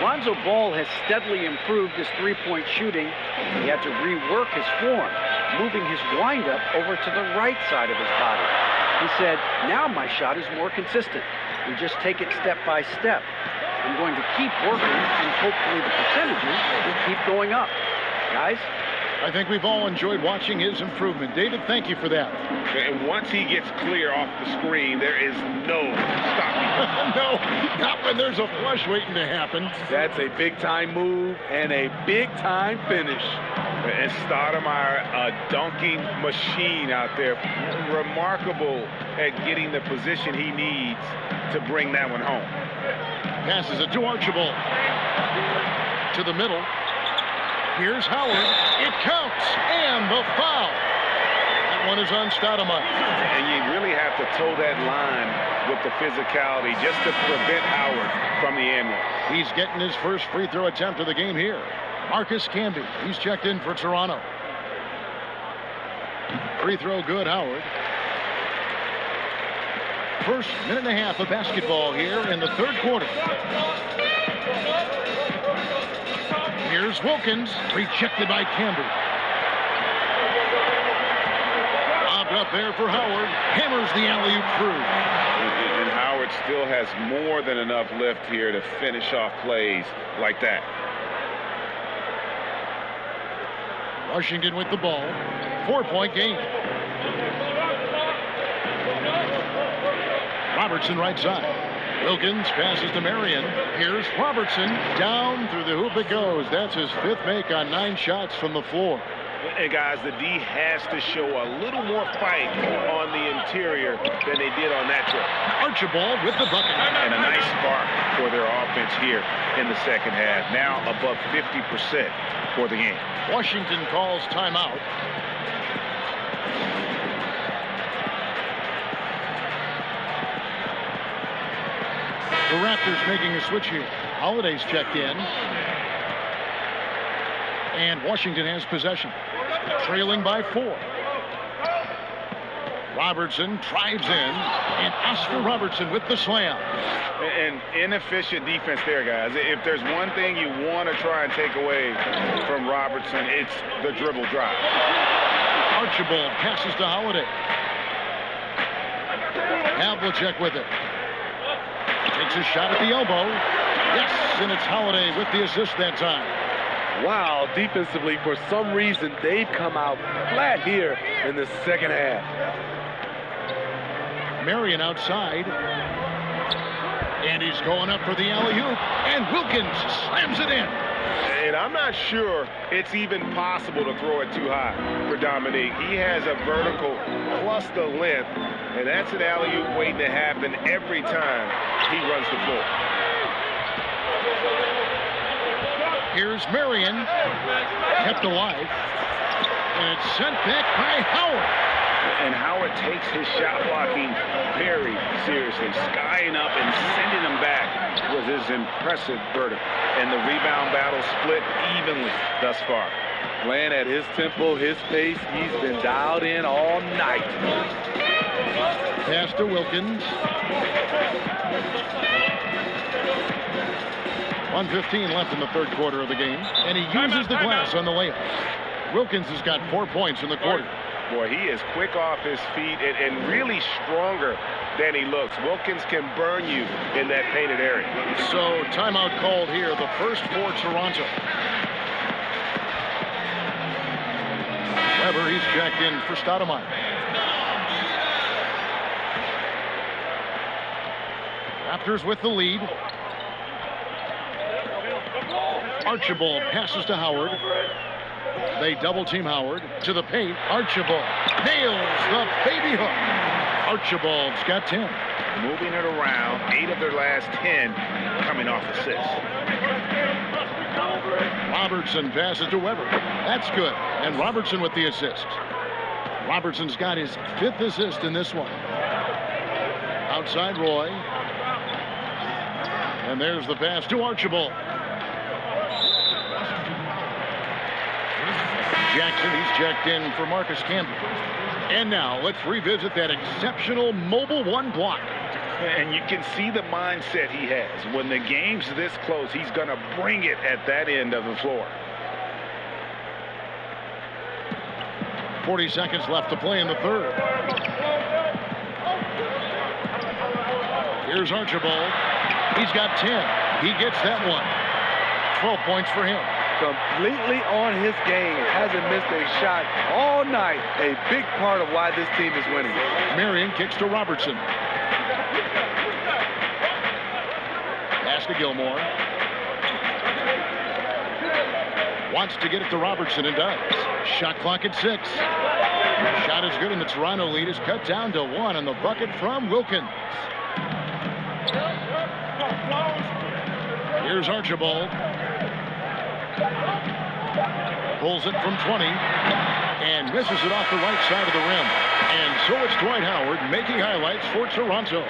Lonzo Ball has steadily improved his three-point shooting. He had to rework his form, moving his windup over to the right side of his body. He said, now my shot is more consistent. We just take it step by step. I'm going to keep working, and hopefully the percentages will keep going up. Guys? I think we've all enjoyed watching his improvement. David, thank you for that. And once he gets clear off the screen, there is no stopping. No, not when there's a flush waiting to happen. That's a big-time move and a big-time finish. And Stoudemire, a dunking machine out there. Remarkable at getting the position he needs to bring that one home. Passes it to Archibald. To the middle. Here's Howard. It counts. And the foul. That one is on Stoudemire. And you really have to toe that line with the physicality just to prevent Howard from the end one. He's getting his first free throw attempt of the game here. Marcus Camby. He's checked in for Toronto. Free throw good, Howard. First minute and a half of basketball here in the third quarter. Here's Wilkins, rejected by Camby. Lobbed up there for Howard. Hammers the alley-oop through. And Howard still has more than enough lift here to finish off plays like that. Washington with the ball. 4-point game. Robertson right side. Wilkins passes to Marion. Here's Robertson. Down through the hoop it goes. That's his fifth make on 9 shots from the floor. And guys, the D has to show a little more fight on the interior than they did on that trip. Archibald with the bucket. And a nice spark for their offense here in the second half. Now above 50% for the game. Washington calls timeout. The Raptors making a switch here. Holiday's checked in. And Washington has possession. Trailing by 4. Robertson drives in. And Oscar Robertson with the slam. And inefficient defense there, guys. If there's one thing you want to try and take away from Robertson, it's the dribble drive. Archibald passes to Holiday. Havlicek with it. Takes a shot at the elbow. Yes, and it's Holiday with the assist that time. Wow, defensively, for some reason, they've come out flat here in the second half. Marion outside. And he's going up for the alley-oop. And Wilkins slams it in. And I'm not sure it's even possible to throw it too high for Dominique. He has a vertical plus the length. And that's an alley-oop waiting to happen every time he runs the floor. Here's Marion. Kept alive. And it's sent back by Howard. And Howard takes his shot blocking very seriously. Skying up and sending him back was his impressive vertical. And the rebound battle split evenly thus far. Playing at his tempo, his pace, he's been dialed in all night. Pass to Wilkins. 1:15 left in the third quarter of the game. And he uses the glass on the layup. Wilkins has got 4 points in the quarter. Boy, he is quick off his feet and really stronger than he looks. Wilkins can burn you in that painted area. So timeout called here, the first for Toronto. Weber, he's checked in for Stoudemire. Raptors with the lead. Archibald passes to Howard. They double-team Howard to the paint. Archibald nails the baby hook. Archibald's got 10. Moving it around, 8 of their last 10 coming off assists. Robertson passes to Weber. That's good. And Robertson with the assist. Robertson's got his 5th assist in this one. Outside Roy. And there's the pass to Archibald. Jackson, he's checked in for Marcus Camby. And now let's revisit that exceptional mobile 1 block. And you can see the mindset he has. When the game's this close, he's going to bring it at that end of the floor. 40 seconds left to play in the third. Here's Archibald. He's got 10. He gets that one. 12 points for him. Completely on his game. Hasn't missed a shot all night. A big part of why this team is winning. Marion kicks to Robertson. Pass to Gilmore. Wants to get it to Robertson and does. Shot clock at 6. Shot is good and the Toronto lead is cut down to 1 on the bucket from Wilkins. Here's Archibald. Pulls it from 20 and misses it off the right side of the rim. And so it's Dwight Howard making highlights for Toronto.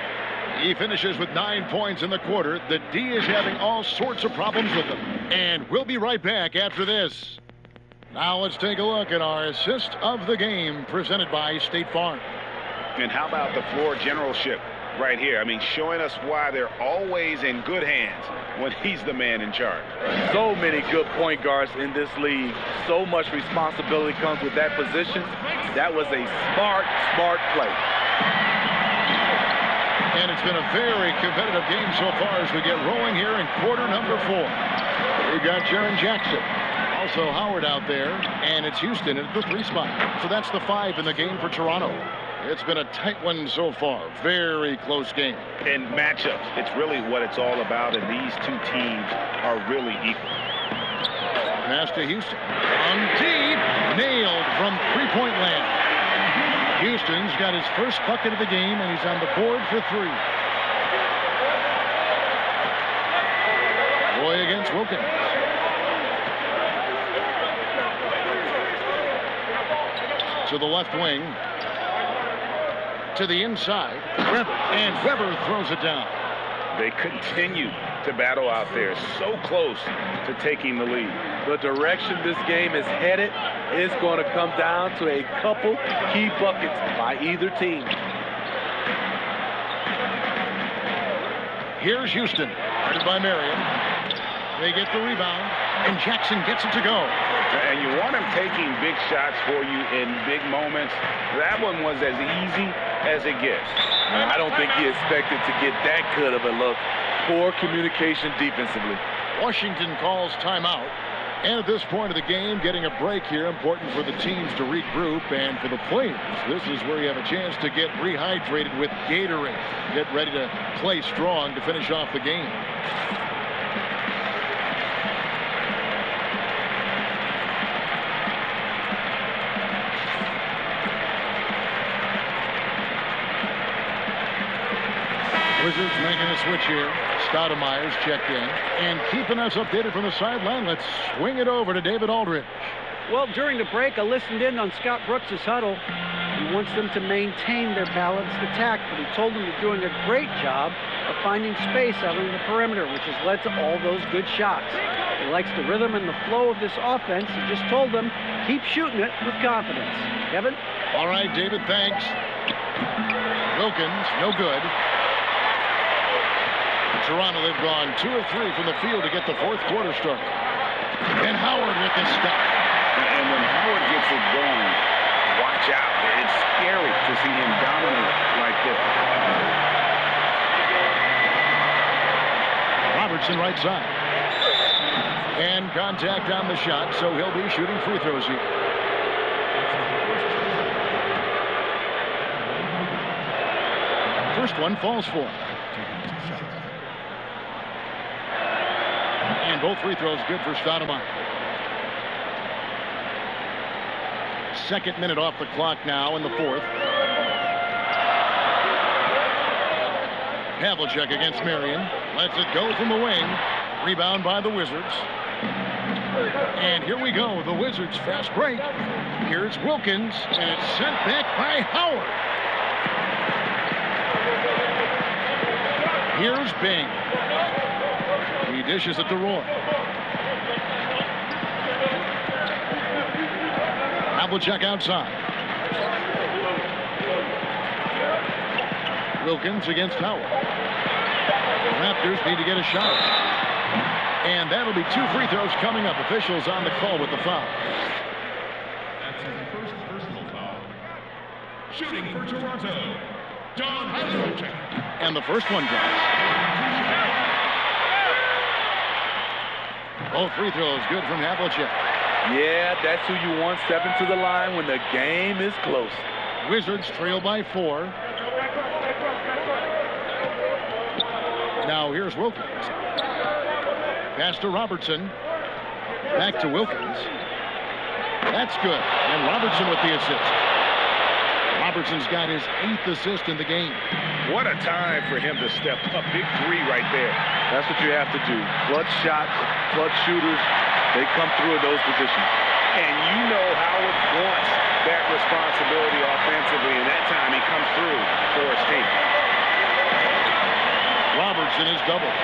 He finishes with 9 points in the quarter. The D is having all sorts of problems with him. And we'll be right back after this. Now let's take a look at our assist of the game presented by State Farm. And how about the floor generalship right here? I mean, showing us why they're always in good hands when he's the man in charge. So many good point guards in this league. So much responsibility comes with that position. That was a smart play. And it's been a very competitive game so far as we get rolling here in quarter number 4. We've got Jaren Jackson. Also Howard out there. And it's Houston at the 3 spot. So that's the 5 in the game for Toronto. It's been a tight one so far. Very close game. And matchups, it's really what it's all about, and these two teams are really equal. pass to Houston. On deep, nailed from three-point land. Houston's got his first bucket of the game, and he's on the board for 3. Roy against Wilkins. To the left wing. To the inside. Weber, and Weber throws it down. They continue to battle out there, so close to taking the lead. The direction this game is headed is going to come down to a couple key buckets by either team. Here's Houston, guarded by Marion. They get the rebound, and Jackson gets it to go. And you want him taking big shots for you in big moments. That one was as easy as it gets. I don't think he expected to get that good of a look. Poor communication defensively. Washington calls timeout. And at this point of the game, getting a break here, important for the teams to regroup, and for the players, this is where you have a chance to get rehydrated with Gatorade. Get ready to play strong to finish off the game. Wizards making a switch here. Stoudemire's checked in. And keeping us updated from the sideline, let's swing it over to David Aldridge. Well, during the break, I listened in on Scott Brooks' huddle. He wants them to maintain their balanced attack, but he told them they're doing a great job of finding space out on the perimeter, which has led to all those good shots. He likes the rhythm and the flow of this offense. He just told them, keep shooting it with confidence. Kevin? All right, David, thanks. Wilkins, no good. Toronto, they've gone 2 of 3 from the field to get the fourth quarter started. And Howard with the stop. And when Howard gets it going, watch out. It's scary to see him dominate like this. Robertson right side. And contact on the shot, so he'll be shooting free throws here. First one falls for him. And both free throws good for Stoudemire. Second minute off the clock now in the fourth. Havlicek against Marion. Lets it go from the wing. Rebound by the Wizards. And here we go. The Wizards fast break. Here's Wilkins. And it's sent back by Howard. Here's Bing. He dishes it to Roy. Havlicek outside. Wilkins against Howard. The Raptors need to get a shot. And that'll be 2 free throws coming up. Officials on the call with the foul. That's his first personal foul. Shooting for Toronto, John Havlicek. And the first one drops. Both free throws good from Havlicek. Yeah, that's who you want stepping to the line when the game is close. Wizards trail by 4. Now here's Wilkins. Pass to Robertson. Back to Wilkins. That's good. And Robertson with the assist. Robertson's got his 8th assist in the game. What a time for him to step up. Big 3 right there. That's what you have to do. Clutch shots, clutch shooters, they come through in those positions. And you know Howard wants that responsibility offensively, and that time he comes through for his team. Robertson is doubled.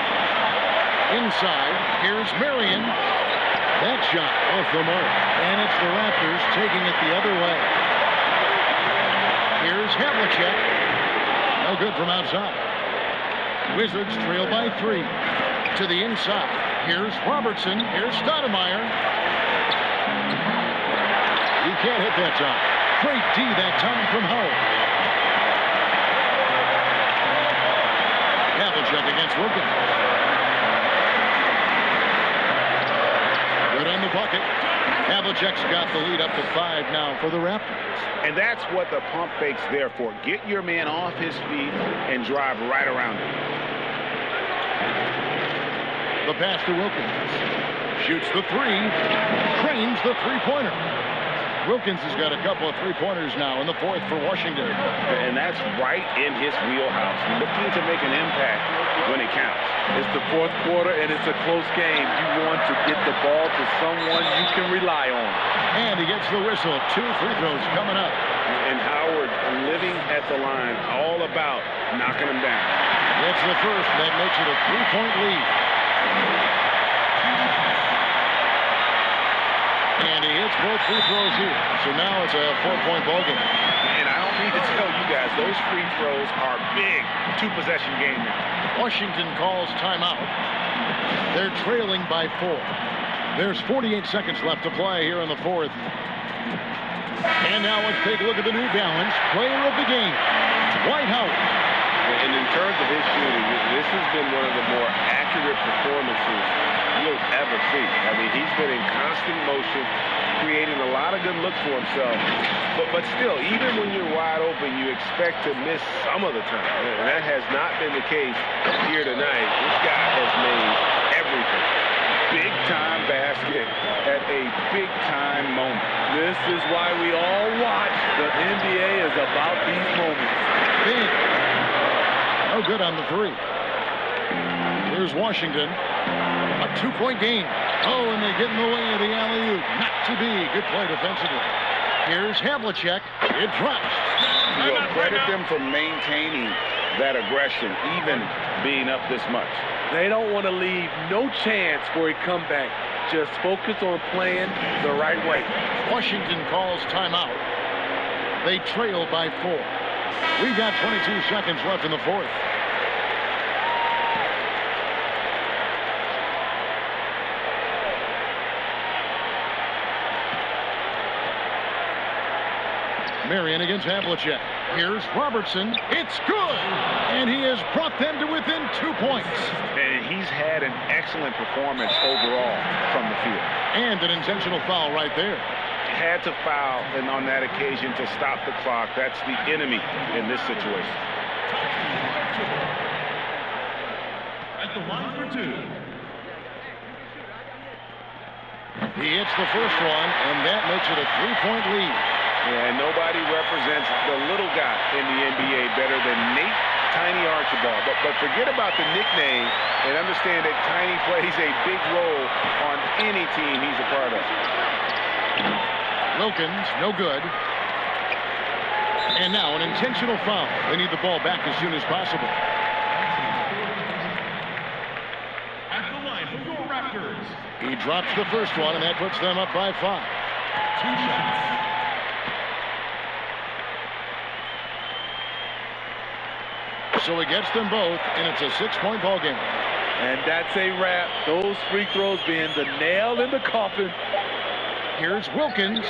Inside, here's Marion. That shot off the mark. And it's the Raptors taking it the other way. Here's Havlicek. No good from outside. Wizards trail by 3. To the inside. Here's Robertson. Here's Stoudemire. He can't hit that time. Great D that time from Howard. Havlicek against Wilkins. Good on the bucket. Havlicek's got the lead up to 5 now for the Raptors. And that's what the pump fake's there for. Get your man off his feet and drive right around him. The pass to Wilkins. Shoots the three. Drains the three-pointer. Wilkins has got a couple of three-pointers now in the fourth for Washington. And that's right in his wheelhouse. Looking to make an impact when it counts. It's the fourth quarter, and it's a close game. You want to get the ball to someone you can rely on. And he gets the whistle. 2 free throws coming up. And Howard living at the line, all about knocking him down. That's the first. That makes it a 3-point lead. And he hits both free throws here. So now it's a 4-point ball game. And I don't need to tell you guys, those free throws are big. 2-possession game now. Washington calls timeout. They're trailing by 4. There's 48 seconds left to play here in the fourth. And now let's take a look at the New Balance player of the game, Dwight Howard. And in terms of his shooting, this has been one of the more accurate performances you'll ever see. I mean, he's been in constant motion, creating a lot of good looks for himself. But still, even when you're wide open, you expect to miss some of the time. And that has not been the case here tonight. This guy has made everything. Big-time basket at a big-time moment. This is why we all watch. The NBA is about these moments. Big. No good on the three. Here's Washington. A 2-point game. Oh, and they get in the way of the alley-oop. Not to be. Good play defensively. Here's Havlicek. It drops. You'll credit them for maintaining that aggression, even being up this much. They don't want to leave no chance for a comeback. Just focus on playing the right way. Washington calls timeout. They trail by 4. We got 22 seconds left in the fourth. Marion against Havlicek. Here's Robertson. It's good! And he has brought them to within 2 points. And he's had an excellent performance overall from the field. And an intentional foul right there. Had to foul and on that occasion to stop the clock. That's the enemy in this situation. At the line for 2. He hits the first one, and that makes it a 3-point lead. And nobody represents the little guy in the NBA better than Nate Tiny Archibald. But forget about the nickname and understand that Tiny plays a big role on any team he's a part of. Wilkins, no good. And now an intentional foul. They need the ball back as soon as possible. At the line for your Raptors. He drops the first one, and that puts them up by 5. 2 shots. So he gets them both, and it's a 6-point ball game. And that's a wrap. Those free throws being the nail in the coffin. Here's Wilkins.